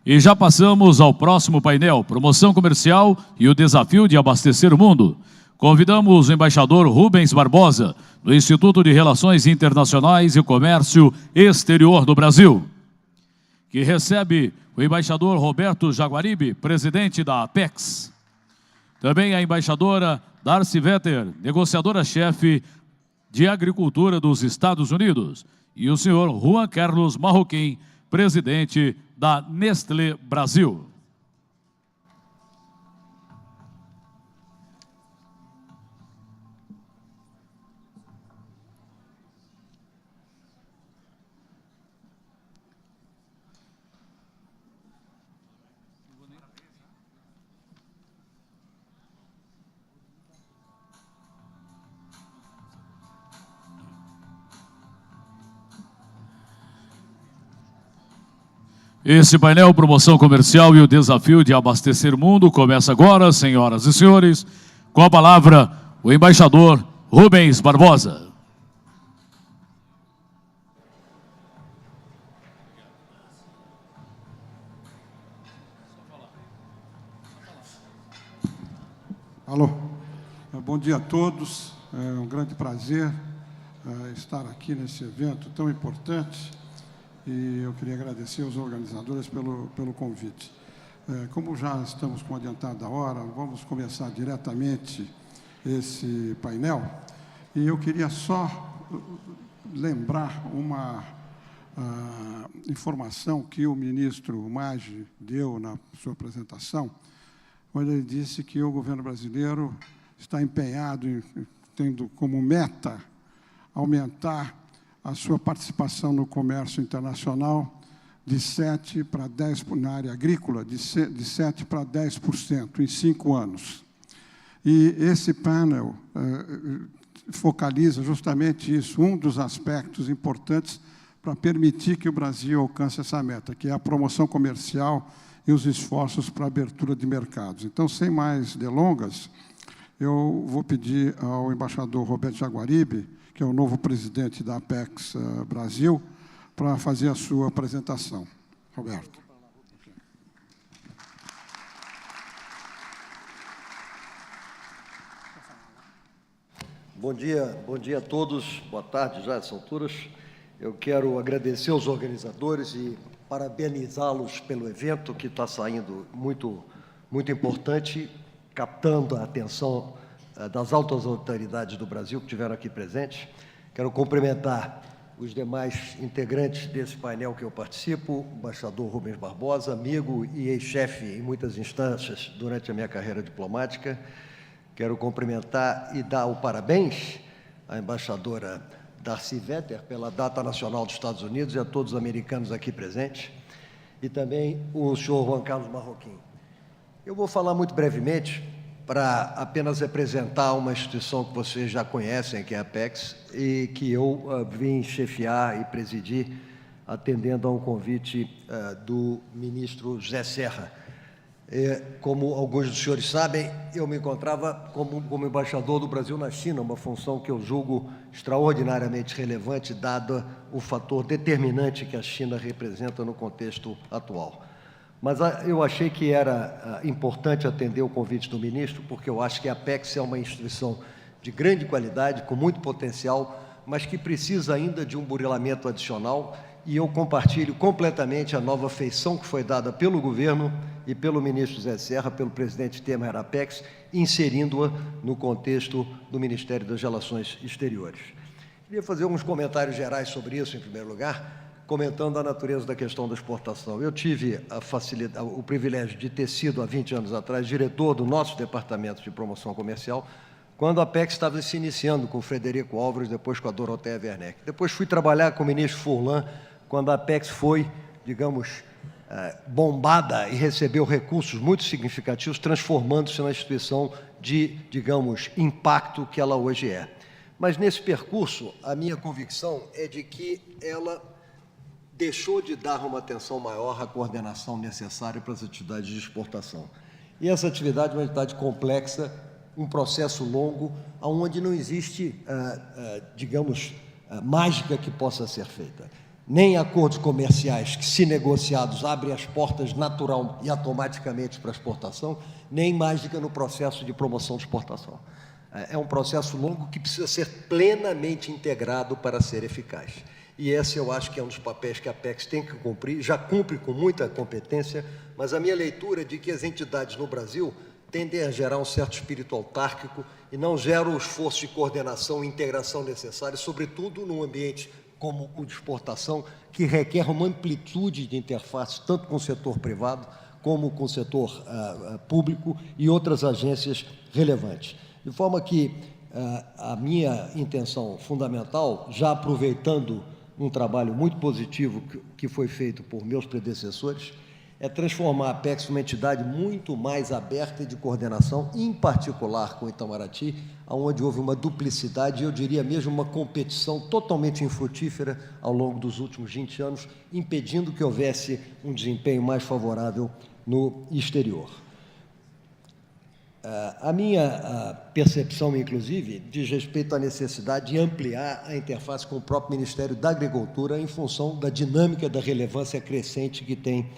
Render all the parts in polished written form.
E já passamos ao próximo painel, promoção comercial e o desafio de abastecer o mundo. Convidamos o embaixador Rubens Barbosa, do Instituto de Relações Internacionais e Comércio Exterior do Brasil, que recebe o embaixador Roberto Jaguaribe, presidente da Apex. Também a embaixadora Darcy Vetter, negociadora-chefe de Agricultura dos Estados Unidos, e o senhor Juan Carlos Marroquim, presidente da Nestlé Brasil. Esse painel, promoção comercial e o desafio de abastecer o mundo, começa agora, senhoras e senhores, com a palavra o embaixador Rubens Barbosa. Alô, bom dia a todos, é um grande prazer estar aqui nesse evento tão importante. E eu queria agradecer aos organizadores pelo convite. Como já estamos com adiantada hora, vamos começar diretamente esse painel. E eu queria só lembrar uma informação que o ministro Maggi deu na sua apresentação, quando ele disse que o governo brasileiro está empenhado em tendo como meta aumentar a sua participação no comércio internacional de 7 para 10%, na área agrícola, de 7 para 10% em 5 anos. E esse painel focaliza justamente isso, um dos aspectos importantes para permitir que o Brasil alcance essa meta, que é a promoção comercial e os esforços para a abertura de mercados. Então, sem mais delongas, eu vou pedir ao embaixador Roberto Jaguaribe, que é o novo presidente da Apex Brasil, para fazer a sua apresentação. Roberto. Bom dia a todos, boa tarde já, essas alturas. Eu quero agradecer aos organizadores e parabenizá-los pelo evento, que está saindo muito importante, captando a atenção das altas autoridades do Brasil que estiveram aqui presentes. Quero cumprimentar os demais integrantes desse painel que eu participo, o embaixador Rubens Barbosa, amigo e ex-chefe em muitas instâncias durante a minha carreira diplomática. Quero cumprimentar e dar o parabéns à embaixadora Darcy Vetter pela Data Nacional dos Estados Unidos e a todos os americanos aqui presentes, e também o senhor Juan Carlos Marroquim. Eu vou falar muito brevemente para apenas representar uma instituição que vocês já conhecem, que é a Apex, e que eu vim chefiar e presidir, atendendo a um convite do ministro José Serra. Como alguns dos senhores sabem, eu me encontrava como embaixador do Brasil na China, uma função que eu julgo extraordinariamente relevante, dado o fator determinante que a China representa no contexto atual. Mas eu achei que era importante atender o convite do ministro, porque eu acho que a Apex é uma instituição de grande qualidade, com muito potencial, mas que precisa ainda de um burilamento adicional, e eu compartilho completamente a nova feição que foi dada pelo governo e pelo ministro Zé Serra, pelo presidente Temer à Apex, inserindo-a no contexto do Ministério das Relações Exteriores. Queria fazer alguns comentários gerais sobre isso, em primeiro lugar, comentando a natureza da questão da exportação. Eu tive o privilégio de ter sido, há 20 anos atrás, diretor do nosso Departamento de Promoção Comercial, quando a Apex estava se iniciando com o Frederico Álvares, depois com a Doroteia Werneck. Depois fui trabalhar com o ministro Furlan, quando a Apex foi, digamos, bombada e recebeu recursos muito significativos, transformando-se na instituição de, digamos, impacto que ela hoje é. Mas, nesse percurso, a minha convicção é de que ela deixou de dar uma atenção maior à coordenação necessária para as atividades de exportação. E essa atividade é uma atividade complexa, um processo longo, onde não existe, digamos, mágica que possa ser feita. nem acordos comerciais que, se negociados, abrem as portas natural e automaticamente para a exportação, nem mágica no processo de promoção de exportação. É um processo longo que precisa ser plenamente integrado para ser eficaz. E esse eu acho que é um dos papéis que a Apex tem que cumprir, já cumpre com muita competência, mas a minha leitura é de que as entidades no Brasil tendem a gerar um certo espírito autárquico e não geram o esforço de coordenação e integração necessário, sobretudo num ambiente como o de exportação, que requer uma amplitude de interface, tanto com o setor privado, como com o setor público e outras agências relevantes. De forma que a minha intenção fundamental, já aproveitando um trabalho muito positivo que foi feito por meus predecessores, é transformar a Apex numa entidade muito mais aberta e de coordenação, em particular com o Itamaraty, onde houve uma duplicidade, eu diria mesmo uma competição totalmente infrutífera ao longo dos últimos 20 anos, impedindo que houvesse um desempenho mais favorável no exterior. A minha percepção, inclusive, diz respeito à necessidade de ampliar a interface com o próprio Ministério da Agricultura em função da dinâmica da relevância crescente que tem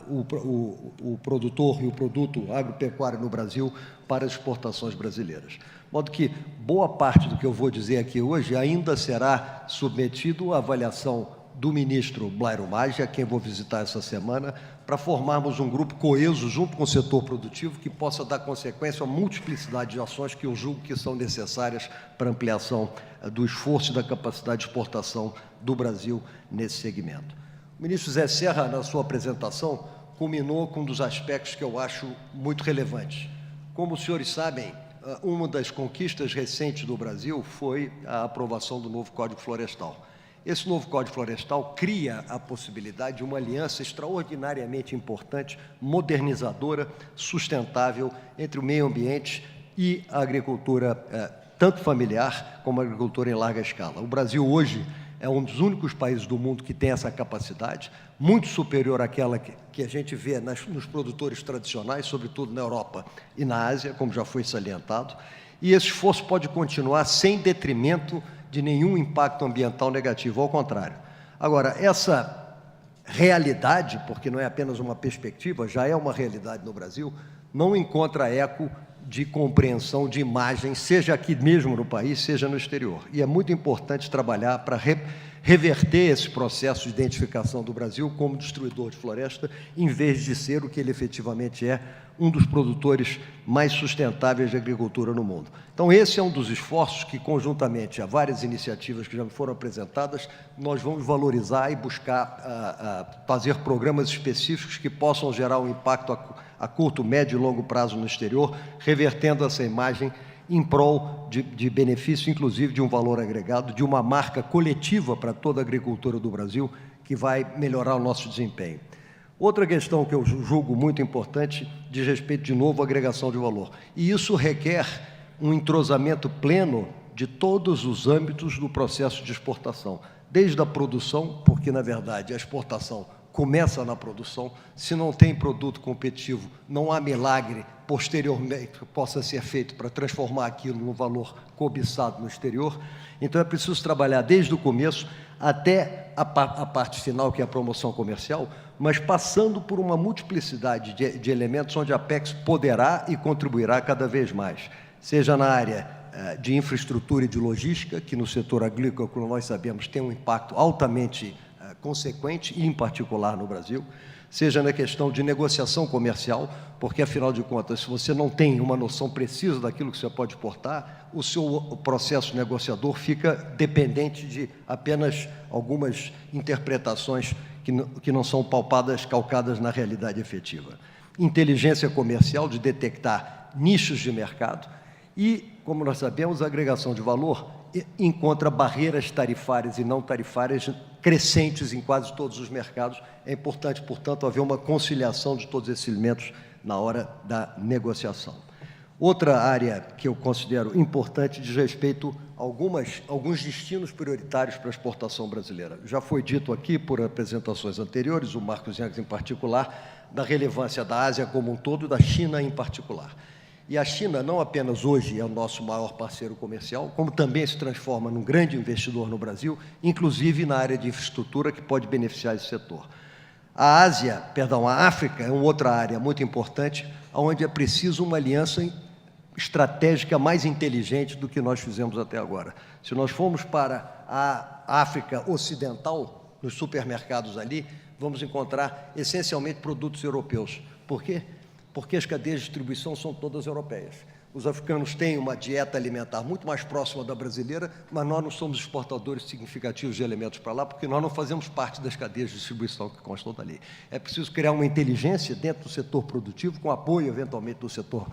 o produtor e o produto agropecuário no Brasil para as exportações brasileiras. De modo que boa parte do que eu vou dizer aqui hoje ainda será submetido à avaliação do ministro Blairo Maggi, a quem vou visitar essa semana, para formarmos um grupo coeso junto com o setor produtivo que possa dar consequência à multiplicidade de ações que eu julgo que são necessárias para a ampliação do esforço e da capacidade de exportação do Brasil nesse segmento. O ministro Zé Serra, na sua apresentação, culminou com um dos aspectos que eu acho muito relevantes. Como os senhores sabem, uma das conquistas recentes do Brasil foi a aprovação do novo Código Florestal. Esse novo Código Florestal cria a possibilidade de uma aliança extraordinariamente importante, modernizadora, sustentável entre o meio ambiente e a agricultura, tanto familiar como a agricultura em larga escala. O Brasil hoje é um dos únicos países do mundo que tem essa capacidade, muito superior àquela que a gente vê nos produtores tradicionais, sobretudo na Europa e na Ásia, como já foi salientado, e esse esforço pode continuar sem detrimento de nenhum impacto ambiental negativo, ao contrário. Agora, essa realidade, porque não é apenas uma perspectiva, já é uma realidade no Brasil, não encontra eco de compreensão de imagem, seja aqui mesmo no país, seja no exterior. E é muito importante trabalhar para reverter esse processo de identificação do Brasil como destruidor de floresta, em vez de ser o que ele efetivamente é, um dos produtores mais sustentáveis de agricultura no mundo. Então, esse é um dos esforços que, conjuntamente a várias iniciativas que já foram apresentadas, nós vamos valorizar e buscar fazer programas específicos que possam gerar um impacto a curto, médio e longo prazo no exterior, revertendo essa imagem em prol de benefício, inclusive de um valor agregado, de uma marca coletiva para toda a agricultura do Brasil, que vai melhorar o nosso desempenho. Outra questão que eu julgo muito importante diz respeito, de novo, à agregação de valor. E isso requer um entrosamento pleno de todos os âmbitos do processo de exportação, desde a produção, porque, na verdade, a exportação começa na produção. Se não tem produto competitivo, não há milagre posteriormente que possa ser feito para transformar aquilo num valor cobiçado no exterior. Então, é preciso trabalhar desde o começo até a parte final, que é a promoção comercial, mas passando por uma multiplicidade de elementos onde a Apex poderá e contribuirá cada vez mais, seja na área de infraestrutura e de logística, que no setor agrícola, como nós sabemos, tem um impacto altamente consequente, e em particular no Brasil, seja na questão de negociação comercial, porque, afinal de contas, se você não tem uma noção precisa daquilo que você pode exportar, o seu processo negociador fica dependente de apenas algumas interpretações que não são calcadas na realidade efetiva. Inteligência comercial, de detectar nichos de mercado, e, como nós sabemos, a agregação de valor encontra barreiras tarifárias e não tarifárias crescentes em quase todos os mercados. É importante, portanto, haver uma conciliação de todos esses elementos na hora da negociação. Outra área que eu considero importante diz respeito a alguns destinos prioritários para a exportação brasileira. Já foi dito aqui por apresentações anteriores, o Marcos Yangs em particular, da relevância da Ásia como um todo e da China em particular. E a China não apenas hoje é o nosso maior parceiro comercial, como também se transforma num grande investidor no Brasil, inclusive na área de infraestrutura que pode beneficiar esse setor. A África é uma outra área muito importante, onde é preciso uma aliança estratégica mais inteligente do que nós fizemos até agora. Se nós formos para a África Ocidental, nos supermercados ali, vamos encontrar essencialmente produtos europeus. Por quê? Porque as cadeias de distribuição são todas europeias. Os africanos têm uma dieta alimentar muito mais próxima da brasileira, mas nós não somos exportadores significativos de alimentos para lá, porque nós não fazemos parte das cadeias de distribuição que constam dali. É preciso criar uma inteligência dentro do setor produtivo, com apoio, eventualmente, do setor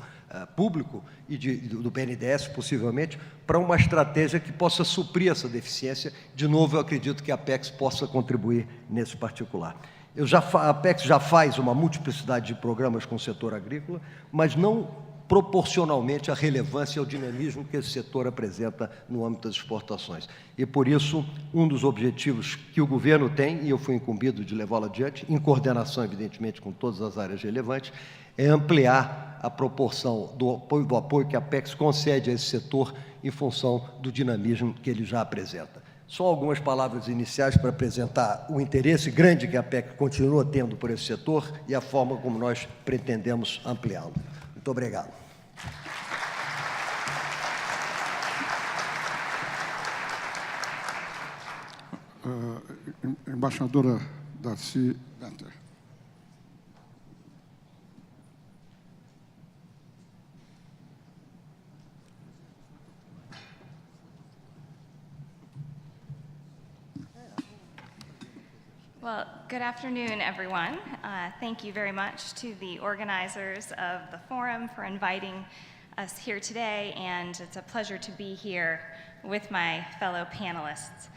público e do BNDES, possivelmente, para uma estratégia que possa suprir essa deficiência. De novo, eu acredito que a Apex possa contribuir nesse particular. A Apex já faz uma multiplicidade de programas com o setor agrícola, mas não proporcionalmente à relevância e ao dinamismo que esse setor apresenta no âmbito das exportações. E, por isso, um dos objetivos que o governo tem, e eu fui incumbido de levá-lo adiante, em coordenação, evidentemente, com todas as áreas relevantes, é ampliar a proporção do apoio que a Apex concede a esse setor em função do dinamismo que ele já apresenta. Só algumas palavras iniciais para apresentar o interesse grande que a Apex continua tendo por esse setor e a forma como nós pretendemos ampliá-lo. Muito obrigado. Embaixadora Darcy Venter. Well, good afternoon, everyone. Thank you very much to the organizers of the forum for inviting us here today, and it's a pleasure to be here with my fellow panelists.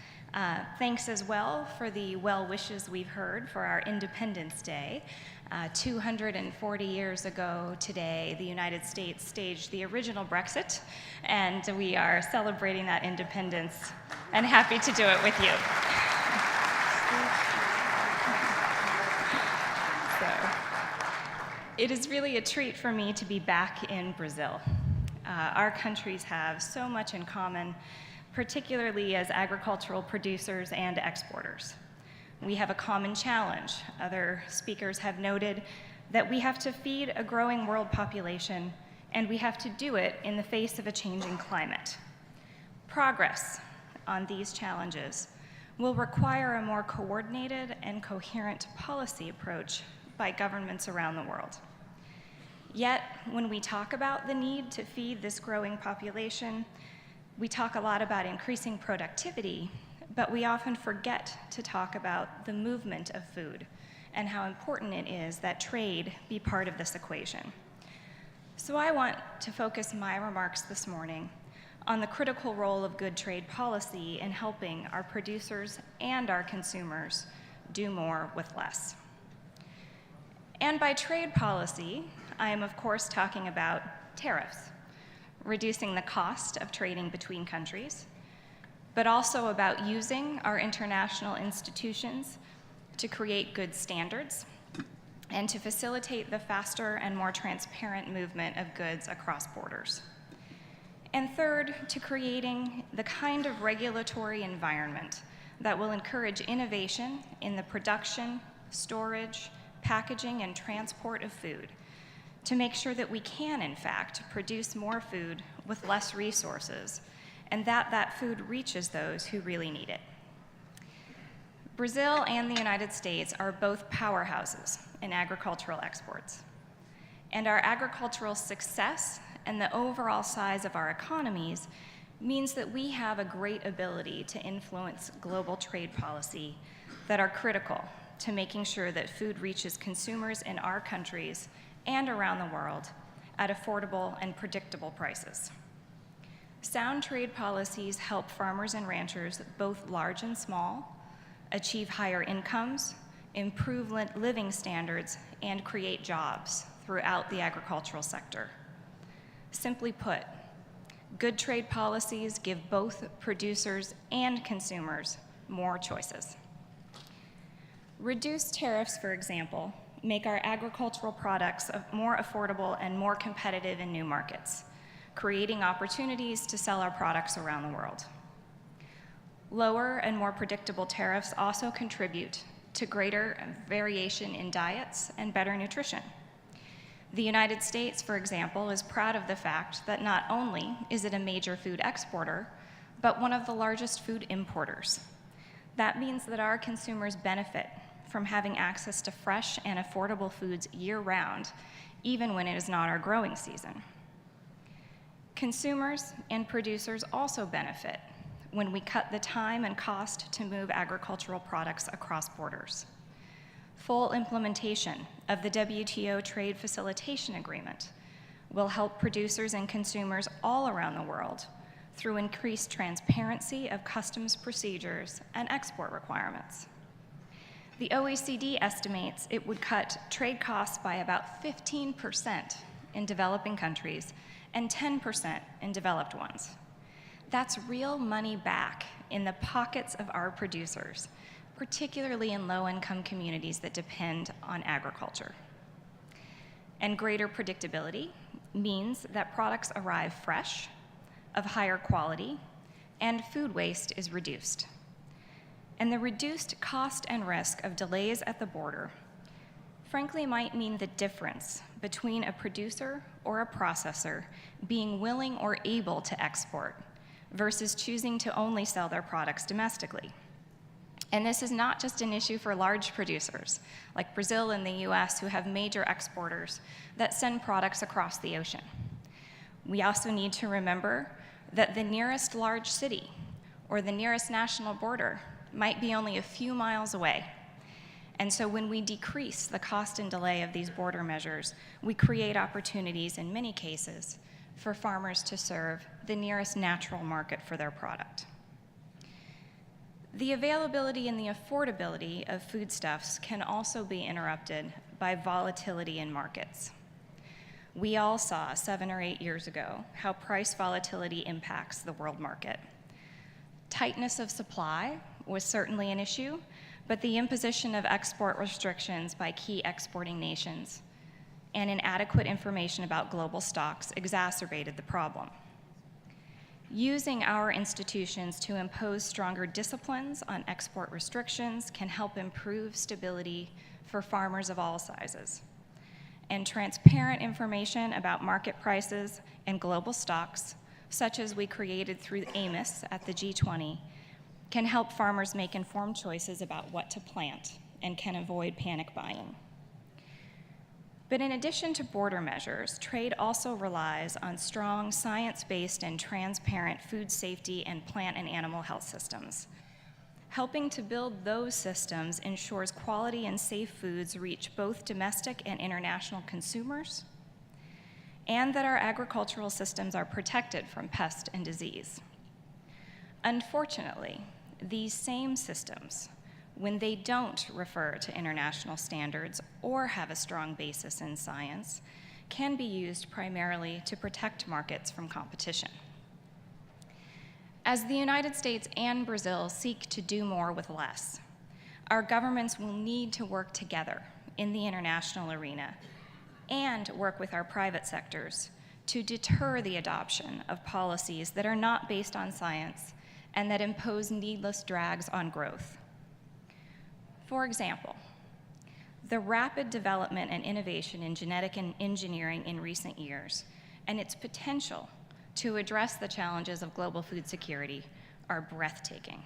Thanks as well for the well wishes we've heard for our Independence Day. 240 years ago today, the United States staged the original Brexit, and we are celebrating that independence and happy to do it with you. It is really a treat for me to be back in Brazil. Our countries have so much in common, particularly as agricultural producers and exporters. We have a common challenge. Other speakers have noted that we have to feed a growing world population, and we have to do it in the face of a changing climate. Progress on these challenges will require a more coordinated and coherent policy approach by governments around the world. Yet, when we talk about the need to feed this growing population, we talk a lot about increasing productivity, but we often forget to talk about the movement of food and how important it is that trade be part of this equation. So I want to focus my remarks this morning on the critical role of good trade policy in helping our producers and our consumers do more with less. And by trade policy, I am of course talking about tariffs, reducing the cost of trading between countries, but also about using our international institutions to create good standards and to facilitate the faster and more transparent movement of goods across borders. And third, to creating the kind of regulatory environment that will encourage innovation in the production, storage, packaging, and transport of food, to make sure that we can, in fact, produce more food with less resources, and that food reaches those who really need it. Brazil and the United States are both powerhouses in agricultural exports. And our agricultural success and the overall size of our economies means that we have a great ability to influence global trade policy that are critical to making sure that food reaches consumers in our countries and around the world at affordable and predictable prices. Sound trade policies help farmers and ranchers, both large and small, achieve higher incomes, improve living standards, and create jobs throughout the agricultural sector. Simply put, good trade policies give both producers and consumers more choices. Reduced tariffs, for example, make our agricultural products more affordable and more competitive in new markets, creating opportunities to sell our products around the world. Lower and more predictable tariffs also contribute to greater variation in diets and better nutrition. The United States, for example, is proud of the fact that not only is it a major food exporter, but one of the largest food importers. That means that our consumers benefit from having access to fresh and affordable foods year-round, even when it is not our growing season. Consumers and producers also benefit when we cut the time and cost to move agricultural products across borders. Full implementation of the WTO Trade Facilitation Agreement will help producers and consumers all around the world through increased transparency of customs procedures and export requirements. The OECD estimates it would cut trade costs by about 15% in developing countries and 10% in developed ones. That's real money back in the pockets of our producers, particularly in low-income communities that depend on agriculture. And greater predictability means that products arrive fresh, of higher quality, and food waste is reduced. And the reduced cost and risk of delays at the border frankly might mean the difference between a producer or a processor being willing or able to export versus choosing to only sell their products domestically. And this is not just an issue for large producers, like Brazil and the US, who have major exporters that send products across the ocean. We also need to remember that the nearest large city or the nearest national border might be only a few miles away. And so when we decrease the cost and delay of these border measures, we create opportunities in many cases for farmers to serve the nearest natural market for their product. The availability and the affordability of foodstuffs can also be interrupted by volatility in markets. We all saw 7 or 8 years ago how price volatility impacts the world market. Tightness of supply was certainly an issue, but the imposition of export restrictions by key exporting nations and inadequate information about global stocks exacerbated the problem. Using our institutions to impose stronger disciplines on export restrictions can help improve stability for farmers of all sizes. And transparent information about market prices and global stocks, such as we created through AMIS at the G20, can help farmers make informed choices about what to plant and can avoid panic buying. But in addition to border measures, trade also relies on strong science-based and transparent food safety and plant and animal health systems. Helping to build those systems ensures quality and safe foods reach both domestic and international consumers, and that our agricultural systems are protected from pest and disease. Unfortunately, these same systems, when they don't refer to international standards or have a strong basis in science, can be used primarily to protect markets from competition. As the United States and Brazil seek to do more with less, our governments will need to work together in the international arena and work with our private sectors to deter the adoption of policies that are not based on science and that impose needless drags on growth. For example, the rapid development and innovation in genetic engineering in recent years and its potential to address the challenges of global food security are breathtaking.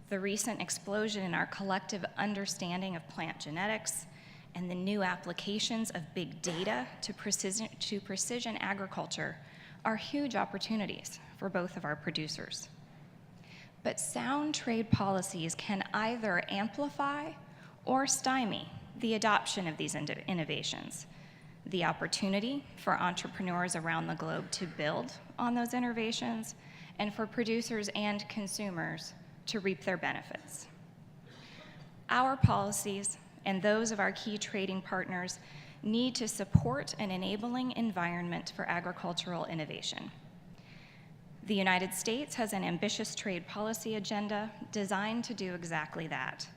The recent explosion in our collective understanding of plant genetics and the new applications of big data to precision agriculture are huge opportunities for both of our producers. But sound trade policies can either amplify or stymie the adoption of these innovations, the opportunity for entrepreneurs around the globe to build on those innovations, and for producers and consumers to reap their benefits. Our policies and those of our key trading partners need to support an enabling environment for agricultural innovation. The United States has an ambitious trade policy agenda designed to do exactly that,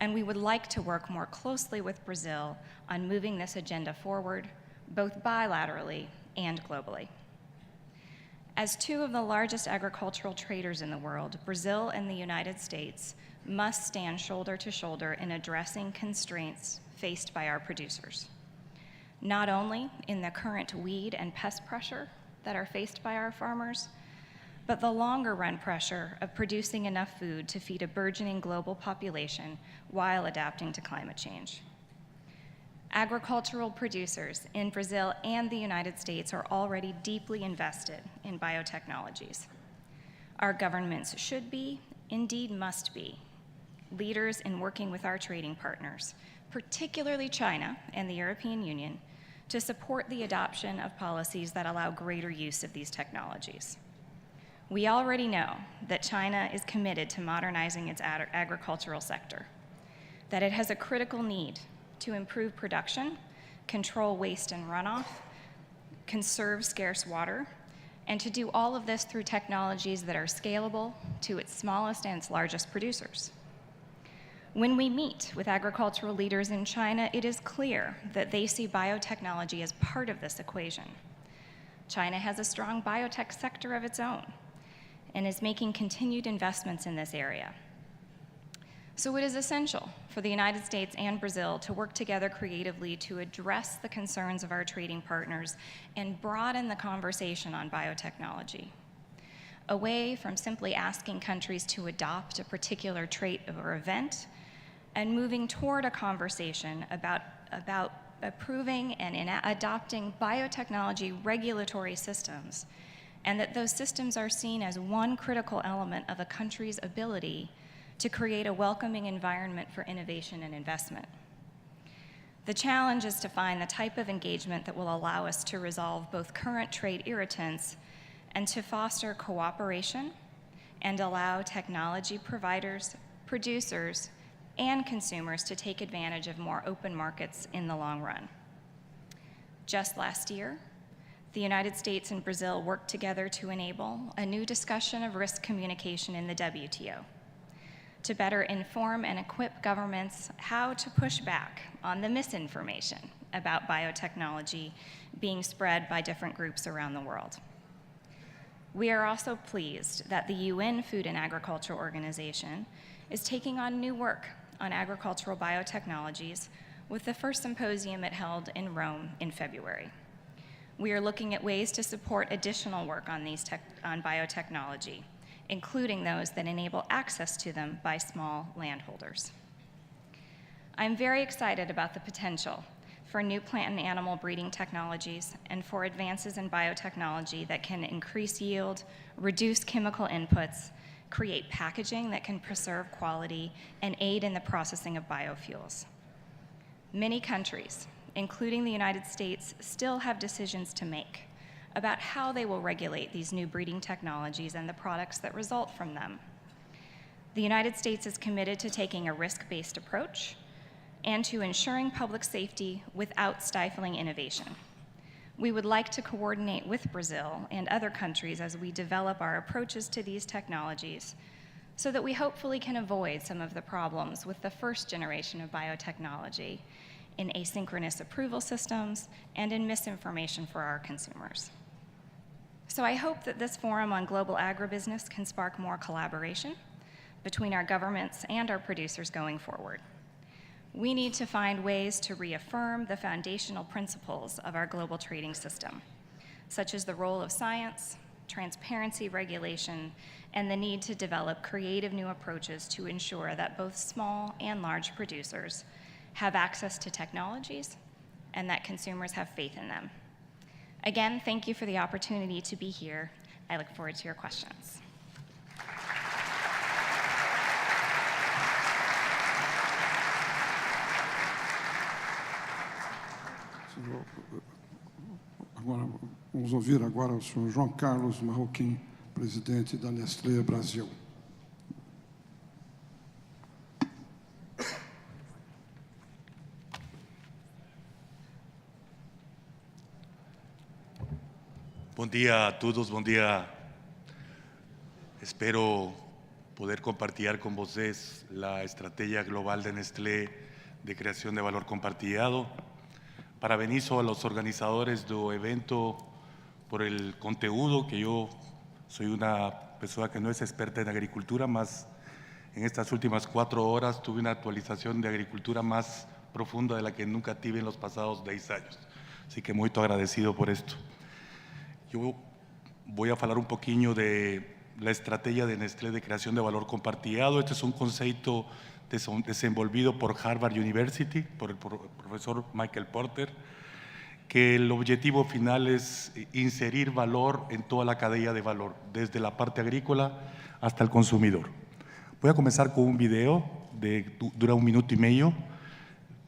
and we would like to work more closely with Brazil on moving this agenda forward, both bilaterally and globally. As two of the largest agricultural traders in the world, Brazil and the United States must stand shoulder to shoulder in addressing constraints faced by our producers, not only in the current weed and pest pressure that are faced by our farmers, but the longer run pressure of producing enough food to feed a burgeoning global population while adapting to climate change. Agricultural producers in Brazil and the United States are already deeply invested in biotechnologies. Our governments should be, indeed must be, leaders in working with our trading partners, particularly China and the European Union, to support the adoption of policies that allow greater use of these technologies. We already know that China is committed to modernizing its agricultural sector, that it has a critical need to improve production, control waste and runoff, conserve scarce water, and to do all of this through technologies that are scalable to its smallest and its largest producers. When we meet with agricultural leaders in China, it is clear that they see biotechnology as part of this equation. China has a strong biotech sector of its own and is making continued investments in this area. So it is essential for the United States and Brazil to work together creatively to address the concerns of our trading partners and broaden the conversation on biotechnology, away from simply asking countries to adopt a particular trait or event, and moving toward a conversation about approving and adopting biotechnology regulatory systems, and that those systems are seen as one critical element of a country's ability to create a welcoming environment for innovation and investment. The challenge is to find the type of engagement that will allow us to resolve both current trade irritants and to foster cooperation and allow technology providers, producers, and consumers to take advantage of more open markets in the long run. Just last year, the United States and Brazil worked together to enable a new discussion of risk communication in the WTO, to better inform and equip governments how to push back on the misinformation about biotechnology being spread by different groups around the world. We are also pleased that the UN Food and Agriculture Organization is taking on new work on agricultural biotechnologies with the first symposium it held in Rome in February. We are looking at ways to support additional work on biotechnology, including those that enable access to them by small landholders. I'm very excited about the potential for new plant and animal breeding technologies and for advances in biotechnology that can increase yield, reduce chemical inputs, create packaging that can preserve quality, and aid in the processing of biofuels. Many countries, including the United States, still have decisions to make about how they will regulate these new breeding technologies and the products that result from them. The United States is committed to taking a risk-based approach and to ensuring public safety without stifling innovation. We would like to coordinate with Brazil and other countries as we develop our approaches to these technologies so that we hopefully can avoid some of the problems with the first generation of biotechnology in asynchronous approval systems and in misinformation for our consumers. So I hope that this forum on global agribusiness can spark more collaboration between our governments and our producers going forward. We need to find ways to reaffirm the foundational principles of our global trading system, such as the role of science, transparency regulation, and the need to develop creative new approaches to ensure that both small and large producers have access to technologies and that consumers have faith in them. Again, thank you for the opportunity to be here. I look forward to your questions. Vamos ouvir agora o senhor João Carlos Marroquim, presidente da Nestlé Brasil. Bom dia a todos, bom dia. Espero poder compartir con vocês la estrategia global de Nestlé de creación de valor compartido. Parabenizo a los organizadores del evento por el contenido, que yo soy una persona que no es experta en agricultura, más en estas últimas 4 horas tuve una actualización de agricultura más profunda de la que nunca tuve en los pasados 10 años. Así que muy agradecido por esto. Yo voy a hablar un poquillo de la estrategia de Nestlé de creación de valor compartido. Este es un concepto desenvolvido por Harvard University, por el profesor Michael Porter, que el objetivo final es inserir valor en toda la cadena de valor, desde la parte agrícola hasta el consumidor. Voy a comenzar con un video dura 1 minuto y medio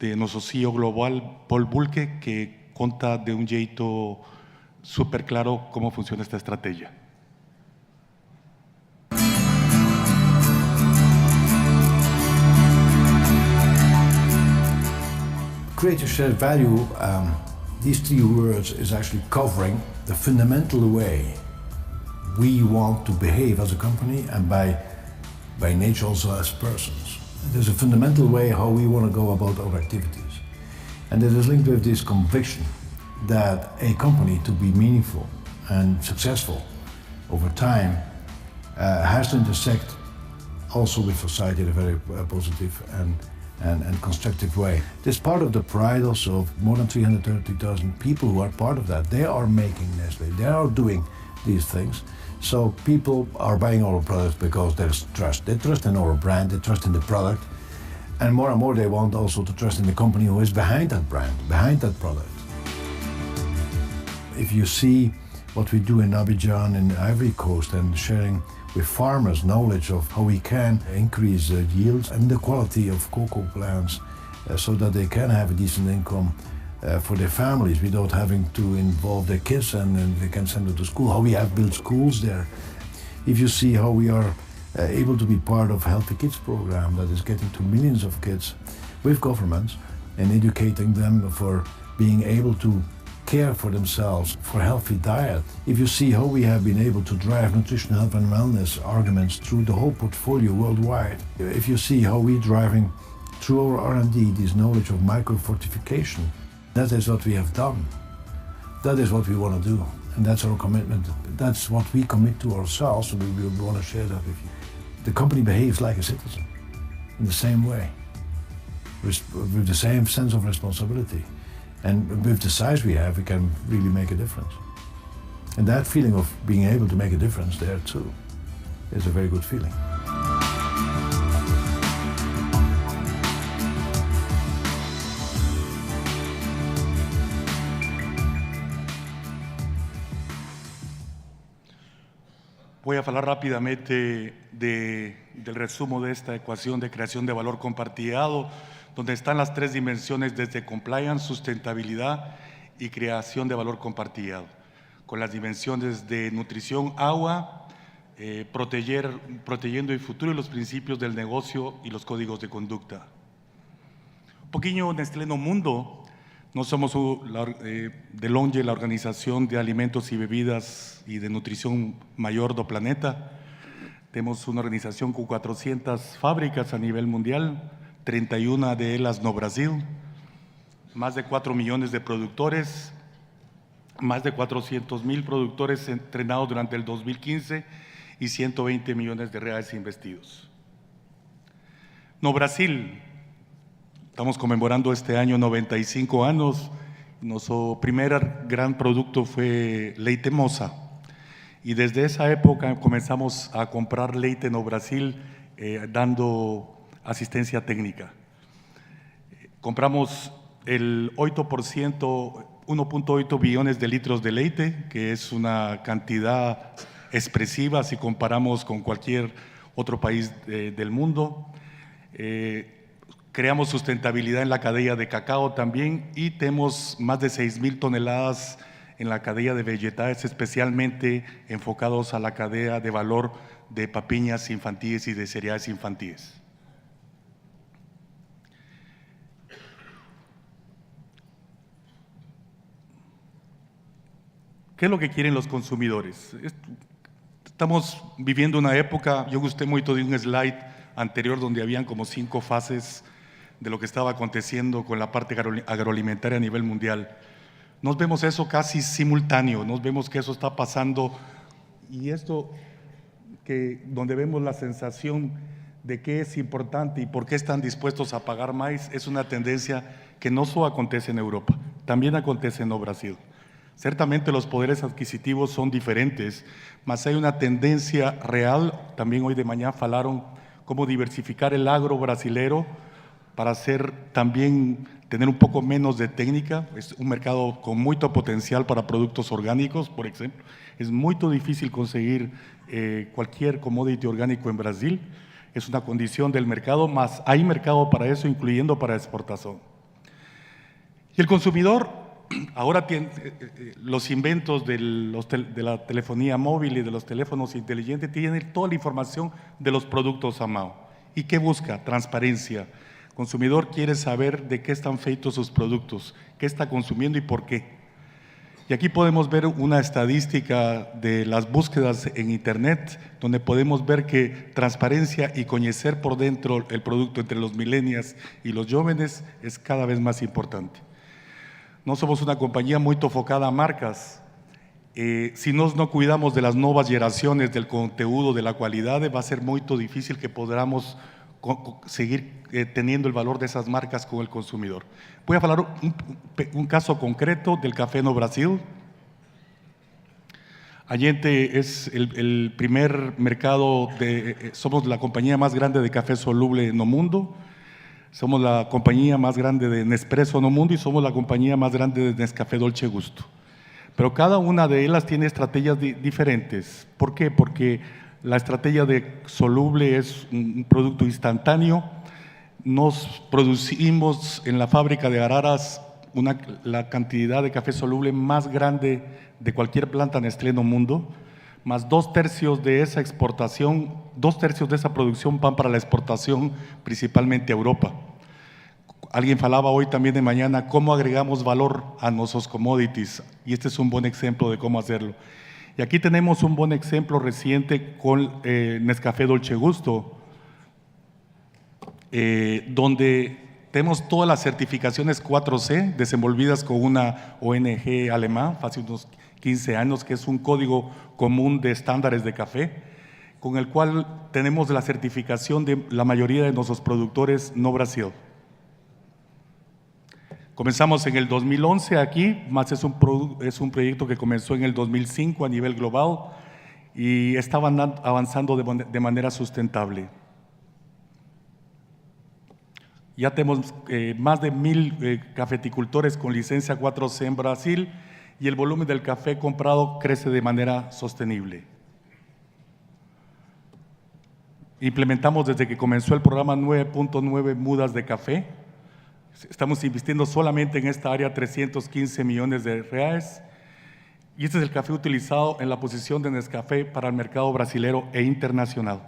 de nuestro CEO global, Paul Bulcke, que cuenta de un jeito súper claro cómo funciona esta estrategia. Create to shared value, these 3 words is actually covering the fundamental way we want to behave as a company and by nature also as persons. There's a fundamental way how we want to go about our activities. And it is linked with this conviction that a company, to be meaningful and successful over time, has to intersect also with society in a very positive and constructive way. This is part of the pride also of more than 330,000 people who are part of that. They are making Nestlé, they are doing these things. So people are buying our products because there's trust. They trust in our brand, they trust in the product, and more they want also to trust in the company who is behind that brand, behind that product. If you see what we do in Abidjan and Ivory Coast and sharing with farmers knowledge of how we can increase yields and the quality of cocoa plants so that they can have a decent income for their families without having to involve their kids and they can send them to school, how we have built schools there. If you see how we are able to be part of Healthy Kids program that is getting to millions of kids with governments and educating them for being able to care for themselves, for healthy diet. If you see how we have been able to drive nutrition, health and wellness arguments through the whole portfolio worldwide. If you see how we're driving through our R&D this knowledge of microfortification, that is what we have done. That is what we want to do. And that's our commitment. That's what we commit to ourselves, and we want to share that with you. The company behaves like a citizen in the same way, with the same sense of responsibility. And with the size we have, we can really make a difference. And that feeling of being able to make a difference there too is a very good feeling. Voy a hablar rápidamente del resumen de esta ecuación de creación de valor compartido, donde están las 3 dimensiones desde compliance, sustentabilidad y creación de valor compartido, con las dimensiones de nutrición, agua, protegiendo el futuro y los principios del negocio y los códigos de conducta. Un poquillo Nestlé no mundo, no somos de longe la organización de alimentos y bebidas y de nutrición mayor del planeta. Tenemos una organización con 400 fábricas a nivel mundial, 31 de ellas no Brasil, más de 4 millones de productores, más de 400.000 productores entrenados durante el 2015 y 120 millones de reales investidos. No Brasil, estamos conmemorando este año 95 años, nuestro primer gran producto fue leite Mosa y desde esa época comenzamos a comprar leite no Brasil dando asistencia técnica. Compramos el 8%, 1.8 billones de litros de leite, que es una cantidad expresiva si comparamos con cualquier otro país del mundo. Creamos sustentabilidad en la cadena de cacao también y tenemos más de 6.000 toneladas en la cadena de vegetales, especialmente enfocados a la cadena de valor de papiñas infantiles y de cereales infantiles. ¿Qué es lo que quieren los consumidores? Estamos viviendo una época, yo gusté mucho de un slide anterior donde habían como 5 fases de lo que estaba aconteciendo con la parte agroalimentaria a nivel mundial. Nos vemos eso casi simultáneo, nos vemos que eso está pasando, y esto donde vemos la sensación de qué es importante y por qué están dispuestos a pagar más, es una tendencia que no solo acontece en Europa, también acontece en Brasil. Ciertamente los poderes adquisitivos son diferentes, mas hay una tendencia real. También hoy de mañana falaron cómo diversificar el agro brasilero para tener un poco menos de técnica. Es un mercado con mucho potencial para productos orgánicos, por ejemplo. Es muy difícil conseguir cualquier commodity orgánico en Brasil. Es una condición del mercado, mas hay mercado para eso, incluyendo para exportación. Y el consumidor ahora tiene los inventos de la telefonía móvil y de los teléfonos inteligentes, tiene toda la información de los productos a mano. ¿Y qué busca? Transparencia. El consumidor quiere saber de qué están feitos sus productos, qué está consumiendo y por qué. Y aquí podemos ver una estadística de las búsquedas en Internet, donde podemos ver que transparencia y conocer por dentro el producto entre los millennials y los jóvenes es cada vez más importante. No somos una compañía muy enfocada a marcas. Si no cuidamos de las nuevas generaciones, del contenido, de la calidad, va a ser muy difícil que podamos seguir teniendo el valor de esas marcas con el consumidor. Voy a hablar un caso concreto del café no Brasil. Allente es el primer mercado, somos la compañía más grande de café soluble en el mundo. Somos la compañía más grande de Nespresso en el mundo y somos la compañía más grande de Nescafé Dolce Gusto. Pero cada una de ellas tiene estrategias diferentes. ¿Por qué? Porque la estrategia de soluble es un producto instantáneo. Nos producimos en la fábrica de Araras la cantidad de café soluble más grande de cualquier planta Nestlé en el mundo, más 2/3 de esa exportación, 2/3 de esa producción van para la exportación, principalmente a Europa. Alguien falaba hoy también de mañana cómo agregamos valor a nuestros commodities, y este es un buen ejemplo de cómo hacerlo. Y aquí tenemos un buen ejemplo reciente con Nescafé Dolce Gusto, donde tenemos todas las certificaciones 4C desenvolvidas con una ONG alemán hace unos 15 años, que es un código común de estándares de café, con el cual tenemos la certificación de la mayoría de nuestros productores no Brasil. Comenzamos en el 2011 aquí, más es un proyecto que comenzó en el 2005 a nivel global y estaban avanzando de manera sustentable. Ya tenemos más de 1000 cafeticultores con licencia 4C en Brasil y el volumen del café comprado crece de manera sostenible. Implementamos desde que comenzó el programa 9.9 mudas de café. Estamos invirtiendo solamente en esta área 315 millones de reales y este es el café utilizado en la posición de Nescafé para el mercado brasilero e internacional.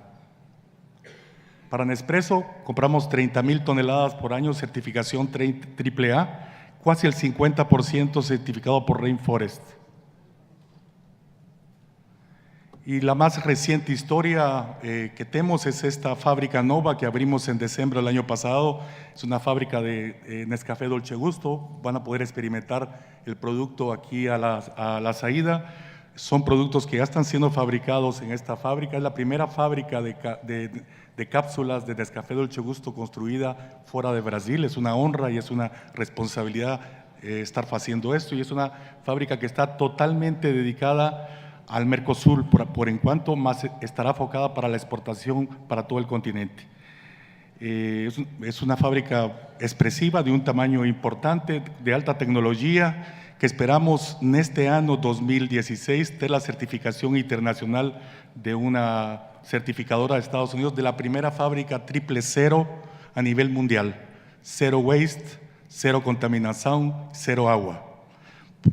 Para Nespresso compramos 30,000 toneladas por año, certificación AAA, casi el 50% certificado por Rainforest. Y la más reciente historia que tenemos es esta fábrica nueva que abrimos en diciembre del año pasado. Es una fábrica de Nescafé Dolce Gusto. Van a poder experimentar el producto aquí a la salida. Son productos que ya están siendo fabricados en esta fábrica. Es la primera fábrica de cápsulas de Nescafé Dolce Gusto construida fuera de Brasil. Es una honra y es una responsabilidad estar haciendo esto. Y es una fábrica que está totalmente dedicada al Mercosur, por en cuanto más estará enfocada para la exportación para todo el continente. Es una fábrica expresiva, de un tamaño importante, de alta tecnología, que esperamos en este año 2016 tener la certificación internacional de una certificadora de Estados Unidos, de la primera fábrica 000 a nivel mundial. Cero waste, cero contaminación, cero agua,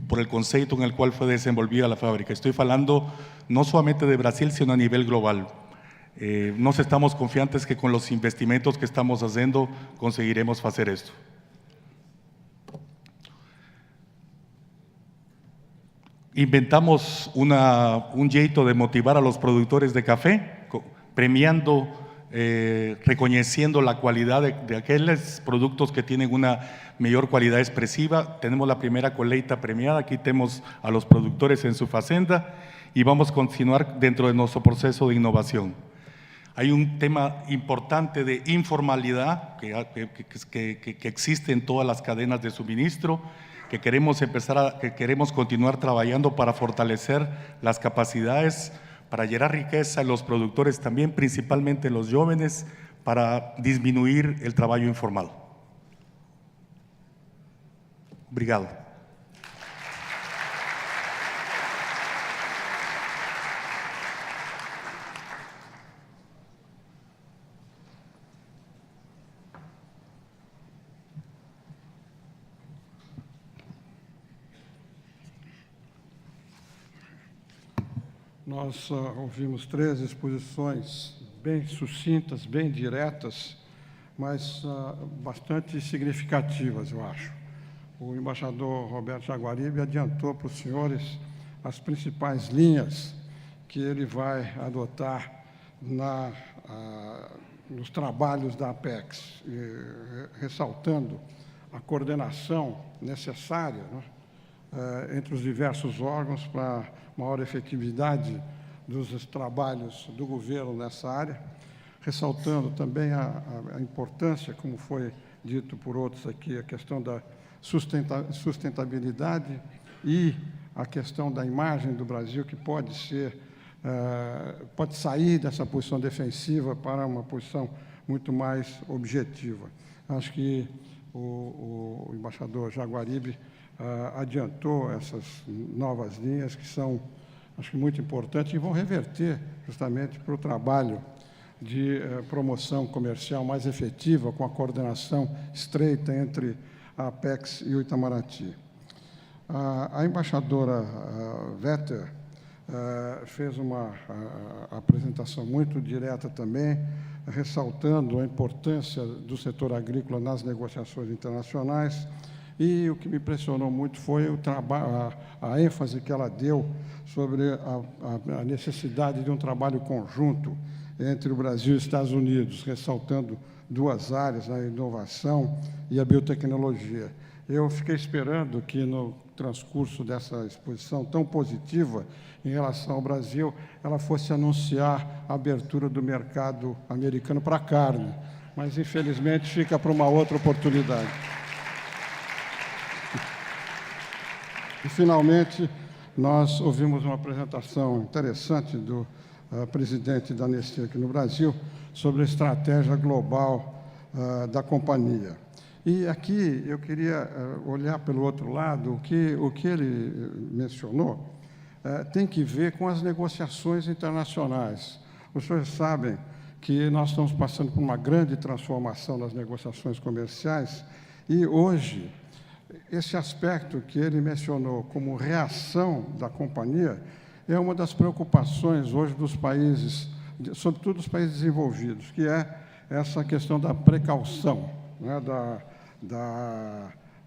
por el concepto en el cual fue desenvolvida la fábrica. Estoy hablando no solamente de Brasil, sino a nivel global. Nos estamos confiantes que con los investimentos que estamos haciendo conseguiremos hacer esto. inventamos un jeito de motivar a los productores de café, premiando, reconociendo la cualidad de aquellos productos que tienen una mayor cualidad expresiva. Tenemos la primera colheita premiada, aquí tenemos a los productores en su fazenda y vamos a continuar dentro de nuestro proceso de innovación. Hay un tema importante de informalidad que existe en todas las cadenas de suministro, que queremos continuar trabajando para fortalecer las capacidades, para generar riqueza en los productores también, principalmente en los jóvenes, para disminuir el trabajo informal. Obrigado. Nós ouvimos 3 exposições bem sucintas, bem diretas, mas bastante significativas, eu acho. O embaixador Roberto Jaguaribe adiantou para os senhores as principais linhas que ele vai adotar nos trabalhos da Apex, ressaltando a coordenação necessária, né, entre os diversos órgãos para maior efetividade dos trabalhos do governo nessa área, ressaltando também a importância, como foi dito por outros aqui, a questão da sustentabilidade e a questão da imagem do Brasil, que pode sair dessa posição defensiva para uma posição muito mais objetiva. Acho que o embaixador Jaguaribe adiantou essas novas linhas que são, acho que, muito importantes e vão reverter justamente para o trabalho de promoção comercial mais efetiva, com a coordenação estreita entre a Apex e o Itamaraty. A embaixadora Vetter fez uma apresentação muito direta também, ressaltando a importância do setor agrícola nas negociações internacionais. E o que me impressionou muito foi a ênfase que ela deu sobre a necessidade de um trabalho conjunto entre o Brasil e os Estados Unidos, ressaltando 2 áreas, a inovação e a biotecnologia. Eu fiquei esperando que, no transcurso dessa exposição tão positiva em relação ao Brasil, ela fosse anunciar a abertura do mercado americano para a carne, mas, infelizmente, fica para uma outra oportunidade. E, finalmente, nós ouvimos uma apresentação interessante do presidente da Nestlé aqui no Brasil sobre a estratégia global da companhia. E aqui eu queria olhar pelo outro lado. O que ele mencionou tem que ver com as negociações internacionais. Os senhores sabem que nós estamos passando por uma grande transformação nas negociações comerciais e, hoje, esse aspecto que ele mencionou como reação da companhia é uma das preocupações hoje dos países, sobretudo dos países desenvolvidos, que é essa questão da precaução, né,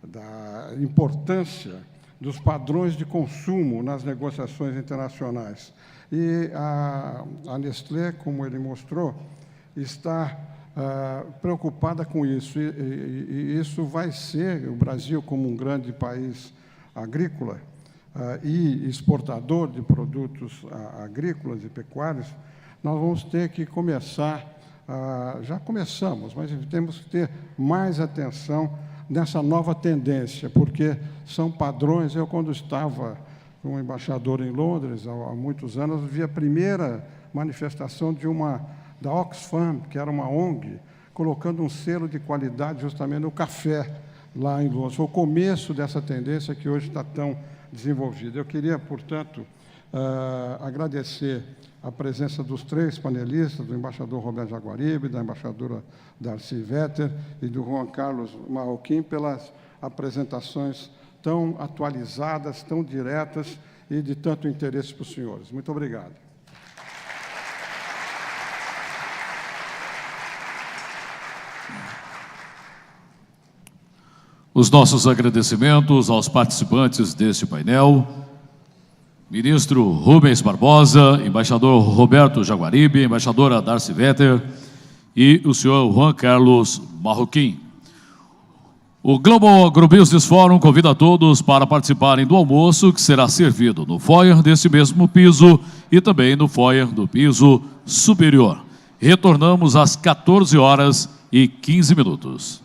da importância dos padrões de consumo nas negociações internacionais. E a Nestlé, como ele mostrou, está preocupada com isso, e isso vai ser, o Brasil, como um grande país agrícola e exportador de produtos agrícolas e pecuários, nós vamos ter que começar, já começamos, mas temos que ter mais atenção nessa nova tendência, porque são padrões. Eu, quando estava como embaixador em Londres, há muitos anos, vi a primeira manifestação da Oxfam, que era uma ONG, colocando um selo de qualidade justamente no café, lá em Londres. Foi o começo dessa tendência que hoje está tão desenvolvida. Eu queria, portanto, agradecer a presença dos 3 panelistas, do embaixador Roberto Jaguaribe, da embaixadora Darcy Vetter e do Juan Carlos Marroquim, pelas apresentações tão atualizadas, tão diretas e de tanto interesse para os senhores. Muito obrigado. Os nossos agradecimentos aos participantes deste painel. Ministro Rubens Barbosa, embaixador Roberto Jaguaribe, embaixadora Darcy Vetter e o senhor Juan Carlos Marroquim. O Global Agrobusiness Forum convida a todos para participarem do almoço que será servido no foyer desse mesmo piso e também no foyer do piso superior. Retornamos às 14h15.